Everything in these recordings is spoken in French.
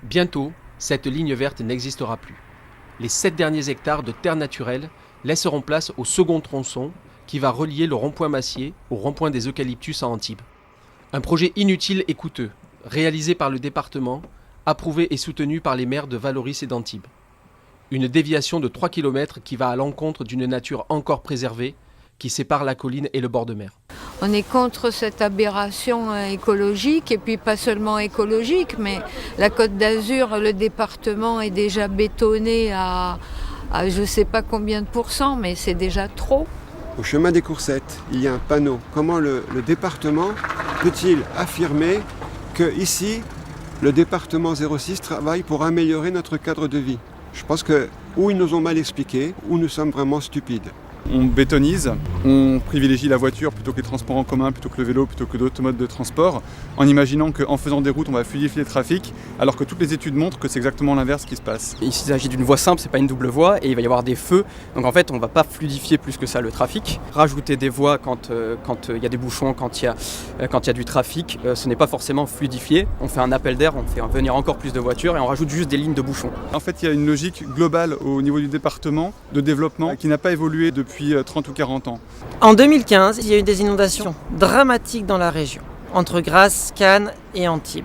Bientôt, cette ligne verte n'existera plus. Les 7 derniers hectares de terre naturelle laisseront place au second tronçon qui va relier le rond-point Massier au rond-point des Eucalyptus à Antibes. Un projet inutile et coûteux, réalisé par le département, approuvé et soutenu par les maires de Vallauris et d'Antibes. Une déviation de 3 km qui va à l'encontre d'une nature encore préservée qui sépare la colline et le bord de mer. On est contre cette aberration écologique, et puis pas seulement écologique, mais la Côte d'Azur, le département est déjà bétonné à je ne sais pas combien de pourcents, mais c'est déjà trop. Au chemin des Coursettes, il y a un panneau. Comment le département peut-il affirmer que ici, le département 06 travaille pour améliorer notre cadre de vie? Je pense que ou ils nous ont mal expliqué, ou nous sommes vraiment stupides. On bétonise, on privilégie la voiture plutôt que les transports en commun, plutôt que le vélo, plutôt que d'autres modes de transport, en imaginant qu'en faisant des routes, on va fluidifier le trafic, alors que toutes les études montrent que c'est exactement l'inverse qui se passe. Il s'agit d'une voie simple, c'est pas une double voie, et il va y avoir des feux, donc en fait on va pas fluidifier plus que ça le trafic. Rajouter des voies quand il y a des bouchons, quand il y a du trafic, ce n'est pas forcément fluidifier. On fait un appel d'air, on fait venir encore plus de voitures et on rajoute juste des lignes de bouchons. En fait, il y a une logique globale au niveau du département de développement qui n'a pas évolué depuis 30 ou 40 ans. En 2015, il y a eu des inondations dramatiques dans la région, entre Grasse, Cannes et Antibes.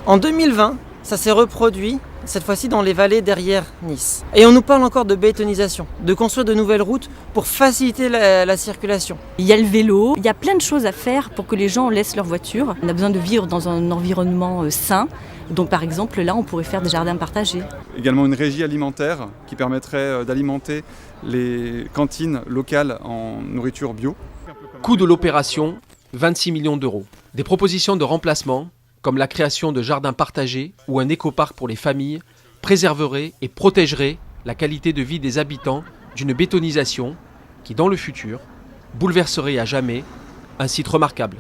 En 2020, ça s'est reproduit, cette fois-ci dans les vallées derrière Nice. Et on nous parle encore de bétonisation, de construire de nouvelles routes pour faciliter la circulation. Il y a le vélo, il y a plein de choses à faire pour que les gens laissent leur voiture. On a besoin de vivre dans un environnement sain. Donc par exemple, là, on pourrait faire des jardins partagés. Également une régie alimentaire qui permettrait d'alimenter les cantines locales en nourriture bio. Coût de l'opération, 26 millions d'euros. Des propositions de remplacement, comme la création de jardins partagés ou un écoparc pour les familles, préserveraient et protégeraient la qualité de vie des habitants d'une bétonisation qui, dans le futur, bouleverserait à jamais un site remarquable.